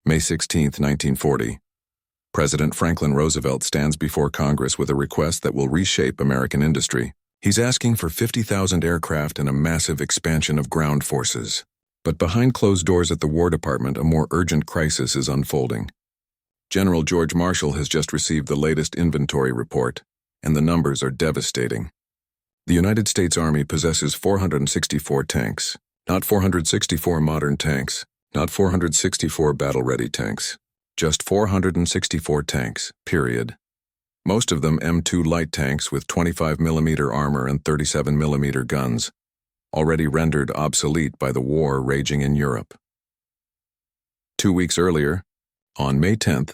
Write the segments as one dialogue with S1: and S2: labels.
S1: May 16, 1940. President Franklin Roosevelt stands before Congress with a request that will reshape American industry. He's asking for 50,000 aircraft and a massive expansion of ground forces. But behind closed doors at the War Department, a more urgent crisis is unfolding. General George Marshall has just received the latest inventory report, and the numbers are devastating. The United States Army possesses 464 tanks, not 464 modern tanks, not 464 battle-ready tanks, just 464 tanks, period. Most of them M2 light tanks with 25mm armor and 37mm guns, already rendered obsolete by the war raging in Europe. 2 weeks earlier, on May 10th,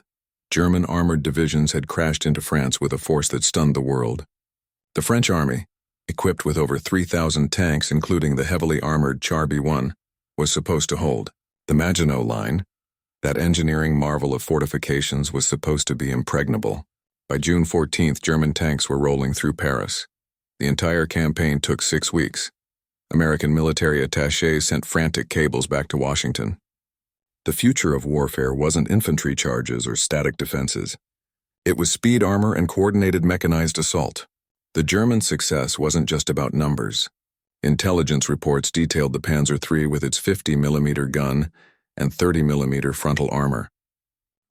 S1: German armored divisions had crashed into France with a force that stunned the world. The French army, equipped with over 3,000 tanks including the heavily armored Char B1, was supposed to hold. The Maginot Line, that engineering marvel of fortifications, was supposed to be impregnable. By June 14th, German tanks were rolling through Paris. The entire campaign took 6 weeks. American military attachés sent frantic cables back to Washington. The future of warfare wasn't infantry charges or static defenses. It was speed armor and coordinated mechanized assault. The German success wasn't just about numbers. Intelligence reports detailed the Panzer III with its 50mm gun and 30mm frontal armor.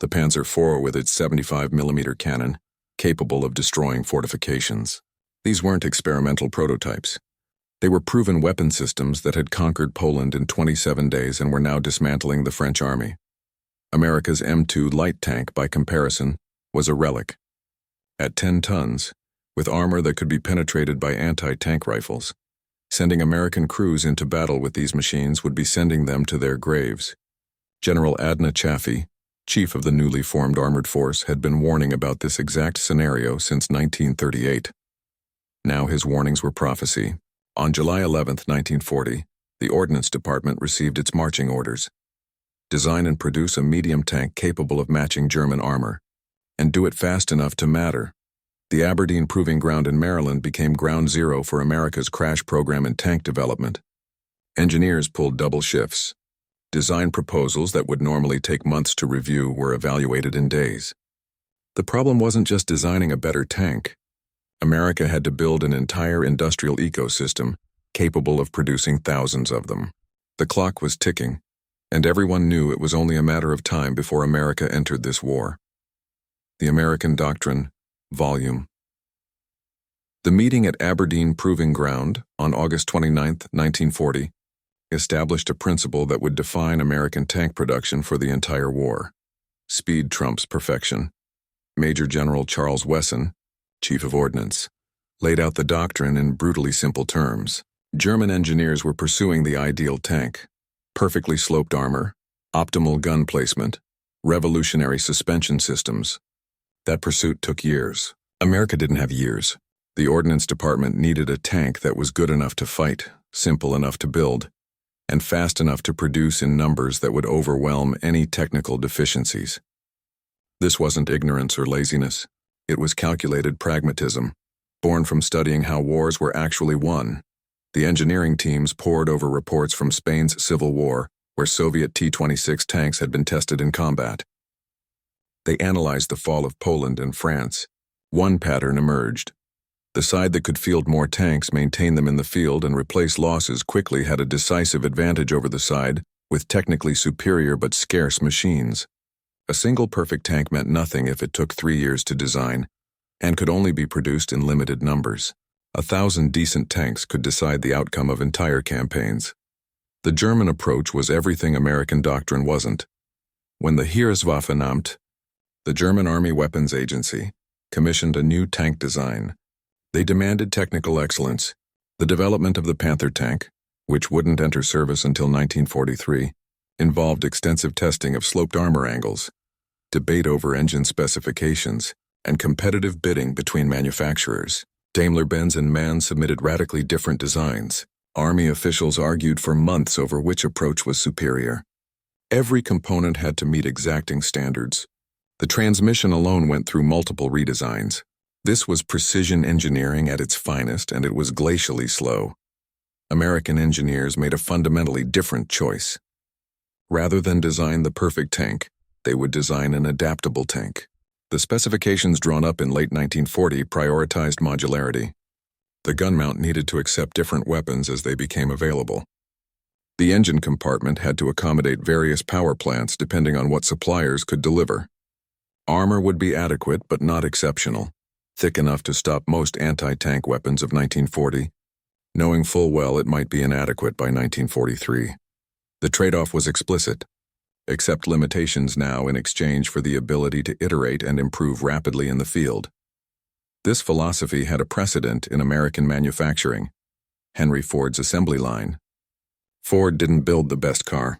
S1: The Panzer IV with its 75mm cannon, capable of destroying fortifications. These weren't experimental prototypes. They were proven weapon systems that had conquered Poland in 27 days and were now dismantling the French army. America's M2 light tank, by comparison, was a relic. At 10 tons, with armor that could be penetrated by anti-tank rifles, sending American crews into battle with these machines would be sending them to their graves. General Adna Chaffee, chief of the newly formed armored force, had been warning about this exact scenario since 1938. Now his warnings were prophecy. On July 11, 1940, the Ordnance Department received its marching orders. Design and produce a medium tank capable of matching German armor, and do it fast enough to matter. The Aberdeen Proving Ground in Maryland became ground zero for America's crash program in tank development. Engineers pulled double shifts. Design proposals that would normally take months to review were evaluated in days. The problem wasn't just designing a better tank. America had to build an entire industrial ecosystem capable of producing thousands of them. The clock was ticking, and everyone knew it was only a matter of time before America entered this war. The American Doctrine, Volume. The meeting at Aberdeen Proving Ground on August 29, 1940, established a principle that would define American tank production for the entire war. Speed trumps perfection. Major General Charles Wesson, Chief of Ordnance, laid out the doctrine in brutally simple terms. German engineers were pursuing the ideal tank: perfectly sloped armor, optimal gun placement, revolutionary suspension systems. That pursuit took years. America didn't have years. The Ordnance Department needed a tank that was good enough to fight, simple enough to build, and fast enough to produce in numbers that would overwhelm any technical deficiencies. This wasn't ignorance or laziness. It was calculated pragmatism, born from studying how wars were actually won. The engineering teams pored over reports from Spain's Civil War, where Soviet T-26 tanks had been tested in combat. They analyzed the fall of Poland and France. One pattern emerged. The side that could field more tanks, maintain them in the field, and replace losses quickly had a decisive advantage over the side with technically superior but scarce machines. A single perfect tank meant nothing if it took 3 years to design and could only be produced in limited numbers. 1,000 decent tanks could decide the outcome of entire campaigns. The German approach was everything American doctrine wasn't. When the Heereswaffenamt, the German Army Weapons Agency, commissioned a new tank design, they demanded technical excellence. The development of the Panther tank, which wouldn't enter service until 1943, involved extensive testing of sloped armor angles, debate over engine specifications, and competitive bidding between manufacturers. Daimler-Benz and MAN submitted radically different designs. Army officials argued for months over which approach was superior. Every component had to meet exacting standards. The transmission alone went through multiple redesigns. This was precision engineering at its finest, and it was glacially slow. American engineers made a fundamentally different choice. Rather than design the perfect tank, They would design an adaptable tank. The specifications drawn up in late 1940 prioritized modularity. The gun mount needed to accept different weapons as they became available. The engine compartment had to accommodate various power plants depending on what suppliers could deliver. Armor would be adequate but not exceptional, thick enough to stop most anti-tank weapons of 1940, knowing full well it might be inadequate by 1943. The trade-off was explicit. Accept limitations now in exchange for the ability to iterate and improve rapidly in the field. This philosophy had a precedent in American manufacturing, Henry Ford's assembly line. Ford didn't build the best car.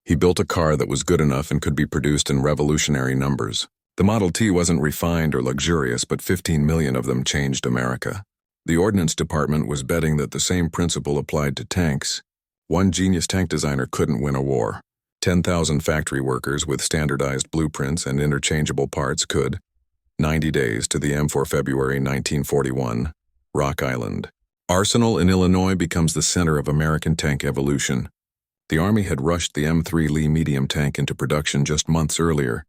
S1: He built a car that was good enough and could be produced in revolutionary numbers. The Model T wasn't refined or luxurious, but 15 million of them changed America. The Ordnance Department was betting that the same principle applied to tanks. One genius tank designer couldn't win a war. 10,000 factory workers with standardized blueprints and interchangeable parts could. 90 days to the M4 February 1941, Rock Island. Arsenal in Illinois becomes the center of American tank evolution. The Army had rushed the M3 Lee medium tank into production just months earlier,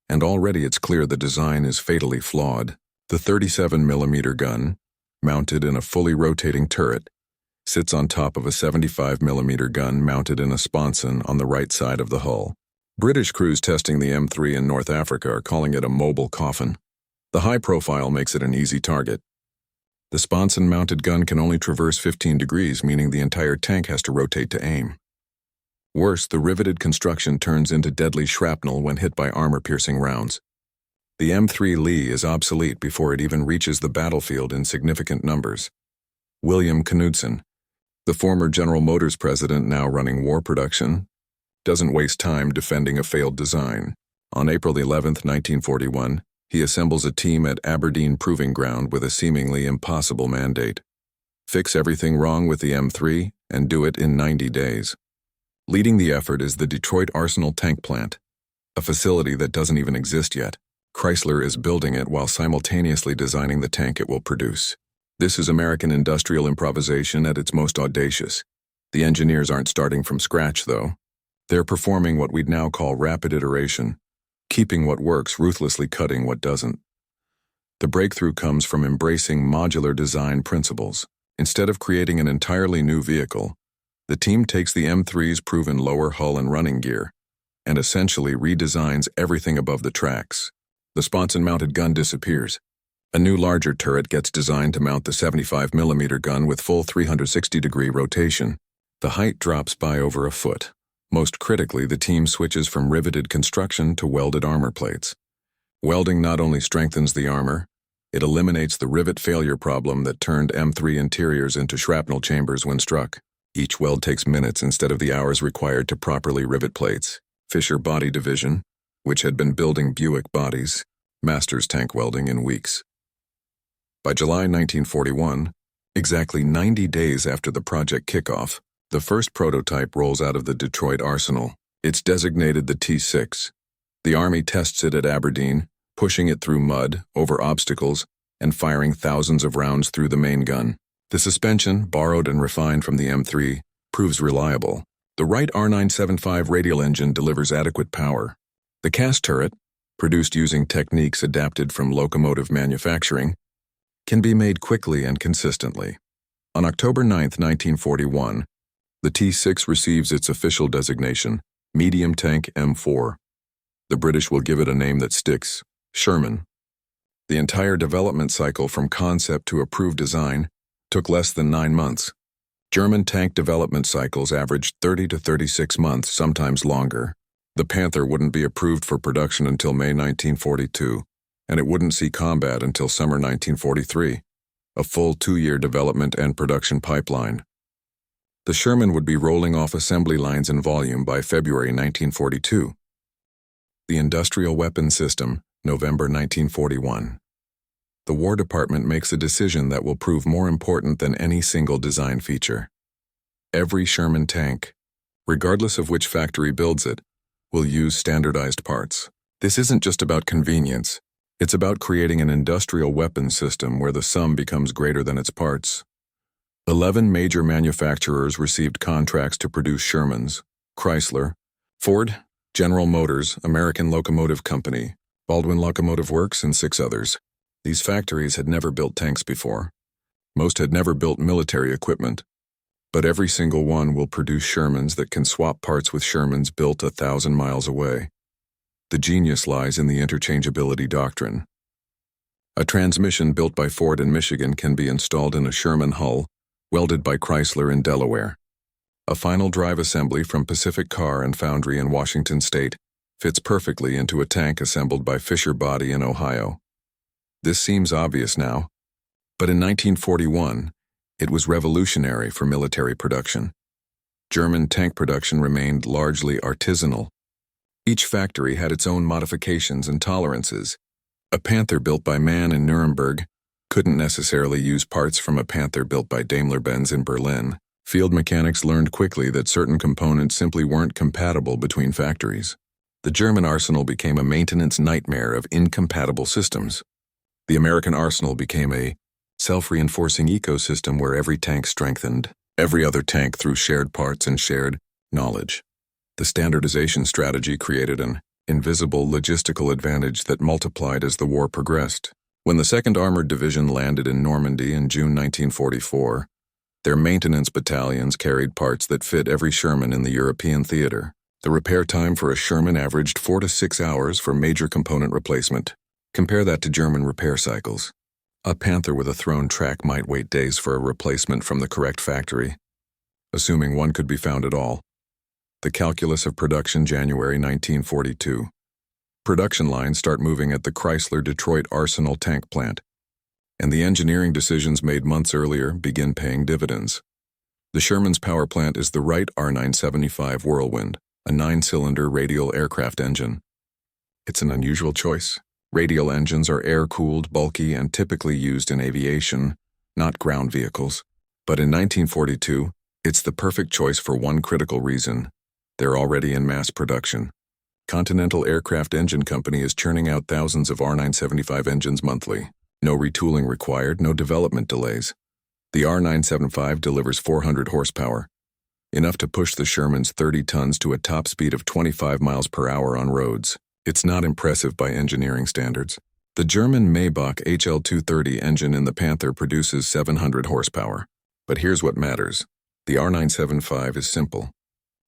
S1: and already it's clear the design is fatally flawed. The 37mm gun, mounted in a fully rotating turret, sits on top of a 75mm gun mounted in a sponson on the right side of the hull. British crews testing the M3 in North Africa are calling it a mobile coffin. The high profile makes it an easy target. The sponson-mounted gun can only traverse 15 degrees, meaning the entire tank has to rotate to aim. Worse, the riveted construction turns into deadly shrapnel when hit by armor-piercing rounds. The M3 Lee is obsolete before it even reaches the battlefield in significant numbers. William Knudsen, the former General Motors president now running war production, doesn't waste time defending a failed design. On April 11, 1941, he assembles a team at Aberdeen Proving Ground with a seemingly impossible mandate. Fix everything wrong with the M3 and do it in 90 days. Leading the effort is the Detroit Arsenal Tank Plant, a facility that doesn't even exist yet. Chrysler is building it while simultaneously designing the tank it will produce. This is American industrial improvisation at its most audacious. The engineers aren't starting from scratch, though. They're performing what we'd now call rapid iteration, keeping what works, ruthlessly cutting what doesn't. The breakthrough comes from embracing modular design principles. Instead of creating an entirely new vehicle, the team takes the M3's proven lower hull and running gear and essentially redesigns everything above the tracks. The sponson-mounted gun disappears. A new larger turret gets designed to mount the 75mm gun with full 360-degree rotation. The height drops by over a foot. Most critically, the team switches from riveted construction to welded armor plates. Welding not only strengthens the armor, it eliminates the rivet failure problem that turned M3 interiors into shrapnel chambers when struck. Each weld takes minutes instead of the hours required to properly rivet plates. Fisher Body Division, which had been building Buick bodies, masters tank welding in weeks. By July 1941, exactly 90 days after the project kickoff, the first prototype rolls out of the Detroit Arsenal. It's designated the T6. The Army tests it at Aberdeen, pushing it through mud, over obstacles, and firing thousands of rounds through the main gun. The suspension, borrowed and refined from the M3, proves reliable. The Wright R975 radial engine delivers adequate power. The cast turret, produced using techniques adapted from locomotive manufacturing, can be made quickly and consistently. On October 9, 1941, the T6 receives its official designation, Medium Tank M4. The British will give it a name that sticks, Sherman. The entire development cycle from concept to approved design took less than 9 months. German tank development cycles averaged 30 to 36 months, sometimes longer. The Panther wouldn't be approved for production until May 1942, and it wouldn't see combat until summer 1943, a full 2-year development and production pipeline. The Sherman would be rolling off assembly lines in volume by February 1942. The Industrial Weapons System, November 1941. The War Department makes a decision that will prove more important than any single design feature. Every Sherman tank, regardless of which factory builds it, will use standardized parts. This isn't just about convenience. It's about creating an industrial weapons system where the sum becomes greater than its parts. 11 major manufacturers received contracts to produce Shermans: Chrysler, Ford, General Motors, American Locomotive Company, Baldwin Locomotive Works, and 6 others. These factories had never built tanks before. Most had never built military equipment. But every single one will produce Shermans that can swap parts with Shermans built 1,000 miles away. The genius lies in the interchangeability doctrine. A transmission built by Ford in Michigan can be installed in a Sherman hull, welded by Chrysler in Delaware. A final drive assembly from Pacific Car and Foundry in Washington State fits perfectly into a tank assembled by Fisher Body in Ohio. This seems obvious now, but in 1941, it was revolutionary for military production. German tank production remained largely artisanal. Each factory had its own modifications and tolerances. A Panther built by Mann in Nuremberg couldn't necessarily use parts from a Panther built by Daimler-Benz in Berlin. Field mechanics learned quickly that certain components simply weren't compatible between factories. The German arsenal became a maintenance nightmare of incompatible systems. The American arsenal became a self-reinforcing ecosystem where every tank strengthened every other tank through shared parts and shared knowledge. The standardization strategy created an invisible logistical advantage that multiplied as the war progressed. When the 2nd Armored Division landed in Normandy in June 1944, their maintenance battalions carried parts that fit every Sherman in the European theater. The repair time for a Sherman averaged 4 to 6 hours for major component replacement. Compare that to German repair cycles. A Panther with a thrown track might wait days for a replacement from the correct factory, assuming one could be found at all. The calculus of production, January 1942. Production lines start moving at the Chrysler Detroit Arsenal tank plant, and the engineering decisions made months earlier begin paying dividends. The Sherman's power plant is the Wright R975 Whirlwind, a 9-cylinder radial aircraft engine. It's an unusual choice. Radial engines are air-cooled, bulky, and typically used in aviation, not ground vehicles. But in 1942, it's the perfect choice for one critical reason. They're already in mass production. Continental Aircraft Engine Company is churning out thousands of R975 engines monthly. No retooling required, no development delays. The R975 delivers 400 horsepower, enough to push the Sherman's 30 tons to a top speed of 25 miles per hour on roads. It's not impressive by engineering standards. The German Maybach HL230 engine in the Panther produces 700 horsepower. But here's what matters. The R975 is simple.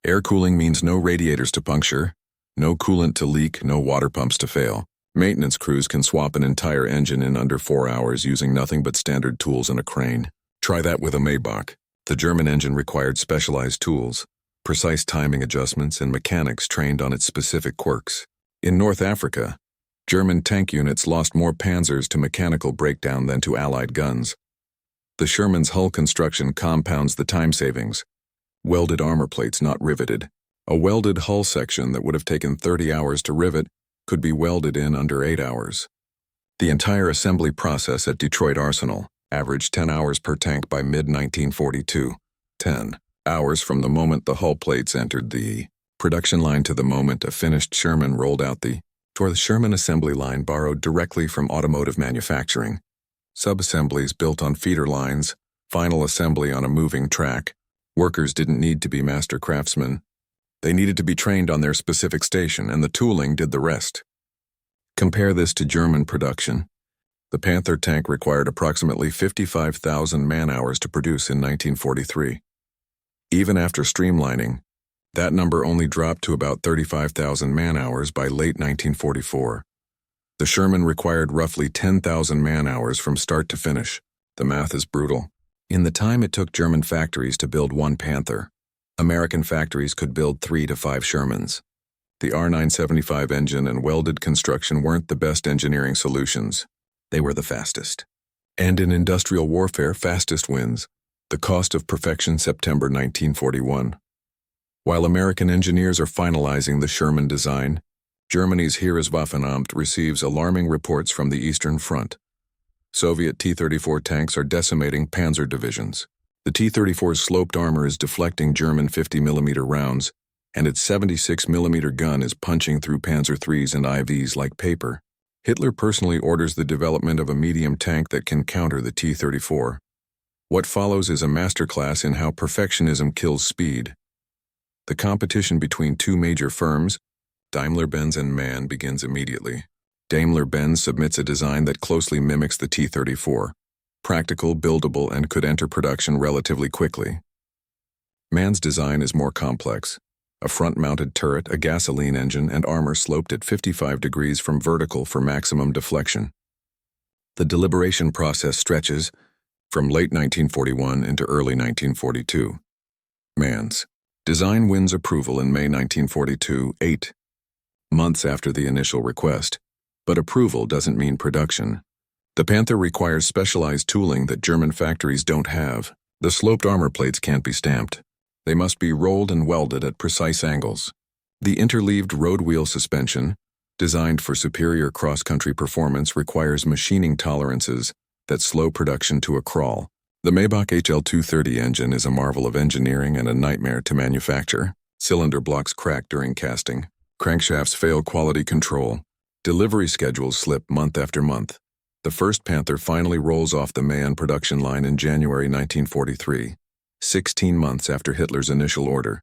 S1: Air cooling means no radiators to puncture, no coolant to leak, no water pumps to fail. Maintenance crews can swap an entire engine in under 4 hours using nothing but standard tools and a crane. Try that with a Maybach. The German engine required specialized tools, precise timing adjustments, and mechanics trained on its specific quirks. In North Africa, German tank units lost more panzers to mechanical breakdown than to Allied guns. The Sherman's hull construction compounds the time savings. Welded armor plates not riveted. A welded hull section that would have taken 30 hours to rivet could be welded in under 8 hours. The entire assembly process at Detroit Arsenal averaged 10 hours per tank by mid-1942. 10 hours from the moment the hull plates entered the production line to the moment a finished Sherman rolled out the Sherman assembly line borrowed directly from automotive manufacturing. Sub-assemblies built on feeder lines, final assembly on a moving track. Workers didn't need to be master craftsmen. They needed to be trained on their specific station, and the tooling did the rest. Compare this to German production. The Panther tank required approximately 55,000 man-hours to produce in 1943. Even after streamlining, that number only dropped to about 35,000 man-hours by late 1944. The Sherman required roughly 10,000 man-hours from start to finish. The math is brutal. In the time it took German factories to build one Panther, American factories could build 3 to 5 Shermans. The R975 engine and welded construction weren't the best engineering solutions. They were the fastest. And in industrial warfare, fastest wins. The cost of perfection, September 1941. While American engineers are finalizing the Sherman design, Germany's Heereswaffenamt receives alarming reports from the Eastern Front. Soviet T-34 tanks are decimating panzer divisions. The T-34's sloped armor is deflecting German 50mm rounds, and its 76mm gun is punching through Panzer IIIs and IVs like paper. Hitler personally orders the development of a medium tank that can counter the T-34. What follows is a masterclass in how perfectionism kills speed. The competition between two major firms, Daimler-Benz and MAN begins immediately. Daimler-Benz submits a design that closely mimics the T-34, practical, buildable, and could enter production relatively quickly. MAN's design is more complex. A front-mounted turret, a gasoline engine, and armor sloped at 55 degrees from vertical for maximum deflection. The deliberation process stretches from late 1941 into early 1942. MAN's design wins approval in May 1942, 8 months after the initial request, but approval doesn't mean production. The Panther requires specialized tooling that German factories don't have. The sloped armor plates can't be stamped. They must be rolled and welded at precise angles. The interleaved road wheel suspension, designed for superior cross-country performance, requires machining tolerances that slow production to a crawl. The Maybach HL230 engine is a marvel of engineering and a nightmare to manufacture. Cylinder blocks crack during casting. Crankshafts fail quality control. Delivery schedules slip month after month. The first Panther finally rolls off the MAN production line in January 1943. 16 months after Hitler's initial order.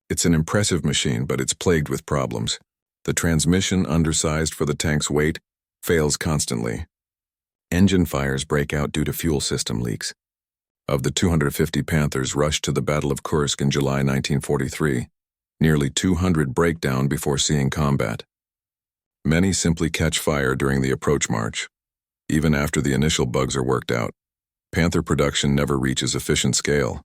S1: It's an impressive machine, but it's plagued with problems. The transmission, undersized for the tank's weight, fails constantly. Engine fires break out due to fuel system leaks. Of the 250 Panthers rushed to the Battle of Kursk in July 1943, nearly 200 break down before seeing combat. Many simply catch fire during the approach march. Even after the initial bugs are worked out, Panther production never reaches efficient scale.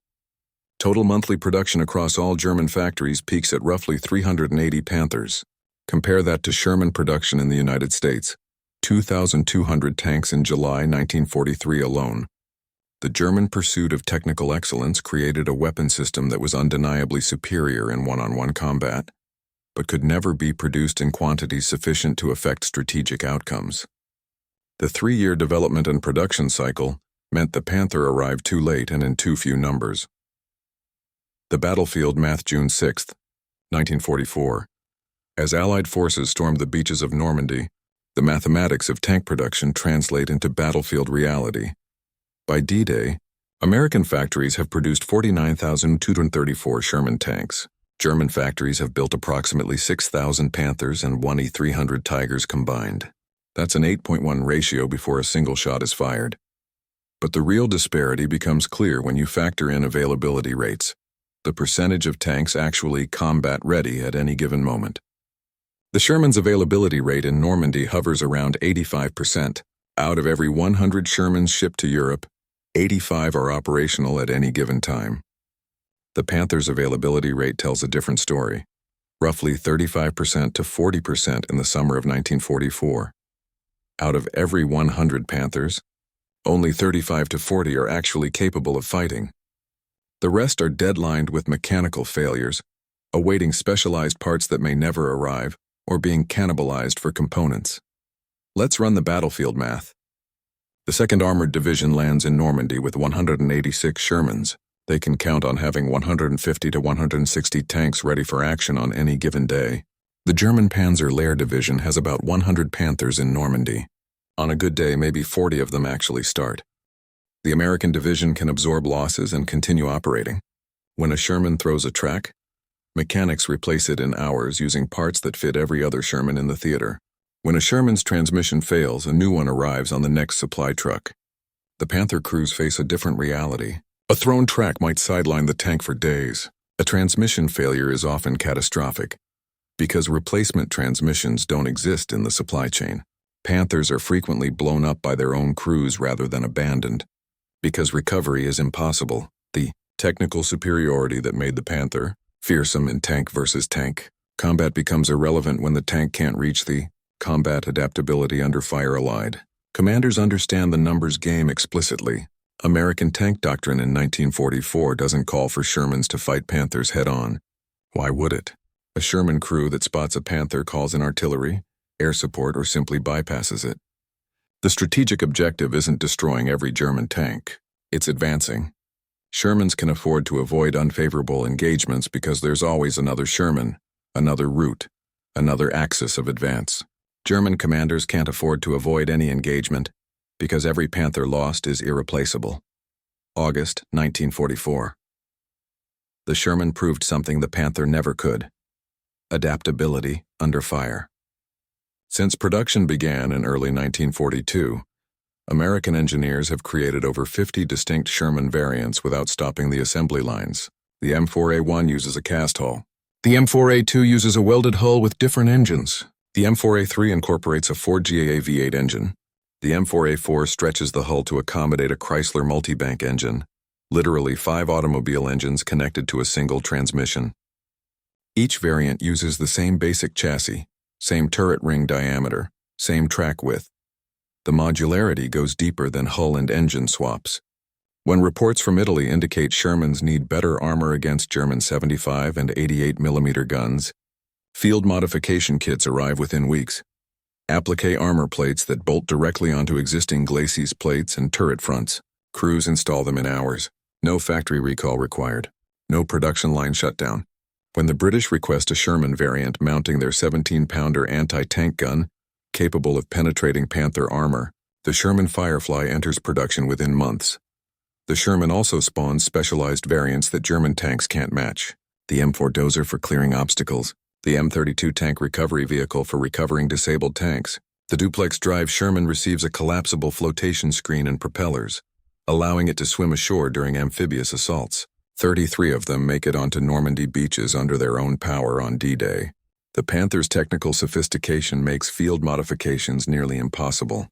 S1: Total monthly production across all German factories peaks at roughly 380 Panthers. Compare that to Sherman production in the United States, 2,200 tanks in July 1943 alone. The German pursuit of technical excellence created a weapon system that was undeniably superior in one-on-one combat, but could never be produced in quantities sufficient to affect strategic outcomes. The 3-year development and production cycle meant the Panther arrived too late and in too few numbers. The battlefield math June 6, 1944. As Allied forces stormed the beaches of Normandy, the mathematics of tank production translate into battlefield reality. By D-Day, American factories have produced 49,234 Sherman tanks. German factories have built approximately 6,000 Panthers and 1 E-300 Tigers combined. That's an 8.1 ratio before a single shot is fired. But the real disparity becomes clear when you factor in availability rates, the percentage of tanks actually combat-ready at any given moment. The Sherman's availability rate in Normandy hovers around 85%. Out of every 100 Shermans shipped to Europe, 85 are operational at any given time. The Panther's availability rate tells a different story, roughly 35% to 40% in the summer of 1944. Out of every 100 Panthers, only 35 to 40 are actually capable of fighting. The rest are deadlined with mechanical failures, awaiting specialized parts that may never arrive, or being cannibalized for components. Let's run the battlefield math. The 2nd Armored Division lands in Normandy with 186 Shermans. They can count on having 150 to 160 tanks ready for action on any given day. The German Panzer Lehr Division has about 100 Panthers in Normandy. On a good day, maybe 40 of them actually start. The American division can absorb losses and continue operating. When a Sherman throws a track, mechanics replace it in hours using parts that fit every other Sherman in the theater. When a Sherman's transmission fails, a new one arrives on the next supply truck. The Panther crews face a different reality. A thrown track might sideline the tank for days. A transmission failure is often catastrophic, because replacement transmissions don't exist in the supply chain. Panthers are frequently blown up by their own crews rather than abandoned, because recovery is impossible. The technical superiority that made the Panther fearsome in tank versus tank combat becomes irrelevant when the tank can't reach the combat adaptability under fire allied. Commanders understand the numbers game explicitly. American tank doctrine in 1944 doesn't call for Shermans to fight Panthers head-on. Why would it? A Sherman crew that spots a Panther calls in artillery, air support, or simply bypasses it. The strategic objective isn't destroying every German tank. It's advancing. Shermans can afford to avoid unfavorable engagements because there's always another Sherman, another route, another axis of advance. German commanders can't afford to avoid any engagement because every Panther lost is irreplaceable. August 1944. The Sherman proved something the Panther never could. Adaptability under fire. Since production began in early 1942, American engineers have created over 50 distinct Sherman variants without stopping the assembly lines. The M4A1 uses a cast hull. The M4A2 uses a welded hull with different engines. The M4A3 incorporates a Ford GAA V8 engine. The M4A4 stretches the hull to accommodate a Chrysler multibank engine, literally 5 automobile engines connected to a single transmission. Each variant uses the same basic chassis, same turret ring diameter, same track width. The modularity goes deeper than hull and engine swaps. When reports from Italy indicate Shermans need better armor against German 75 and 88 mm guns, field modification kits arrive within weeks. Applique armor plates that bolt directly onto existing glacis plates and turret fronts. Crews install them in hours. No factory recall required. No production line shutdown. When the British request a Sherman variant mounting their 17-pounder anti-tank gun, capable of penetrating Panther armor, the Sherman Firefly enters production within months. The Sherman also spawns specialized variants that German tanks can't match. The M4 Dozer for clearing obstacles. The M32 tank recovery vehicle for recovering disabled tanks. The duplex drive Sherman receives a collapsible flotation screen and propellers, allowing it to swim ashore during amphibious assaults. 33 of them make it onto Normandy beaches under their own power on D-Day. The Panther's technical sophistication makes field modifications nearly impossible.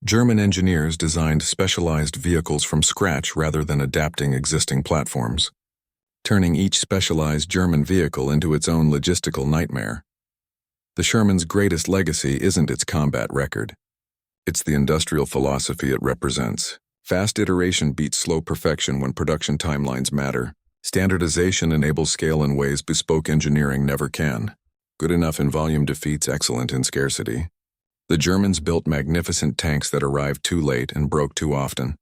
S1: German engineers designed specialized vehicles from scratch rather than adapting existing platforms, turning each specialized German vehicle into its own logistical nightmare. The Sherman's greatest legacy isn't its combat record. It's the industrial philosophy it represents. Fast iteration beats slow perfection when production timelines matter. Standardization enables scale in ways bespoke engineering never can. Good enough in volume defeats excellent in scarcity. The Germans built magnificent tanks that arrived too late and broke too often.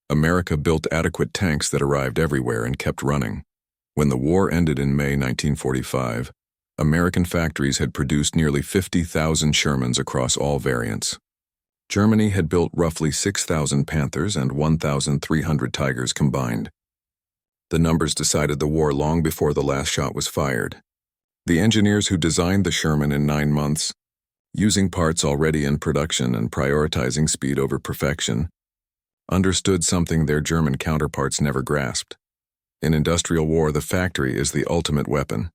S1: America built adequate tanks that arrived everywhere and kept running. When the war ended in May 1945, American factories had produced nearly 50,000 Shermans across all variants. Germany had built roughly 6,000 Panthers and 1,300 Tigers combined. The numbers decided the war long before the last shot was fired. The engineers who designed the Sherman in 9 months, using parts already in production and prioritizing speed over perfection, understood something their German counterparts never grasped. In industrial war, the factory is the ultimate weapon.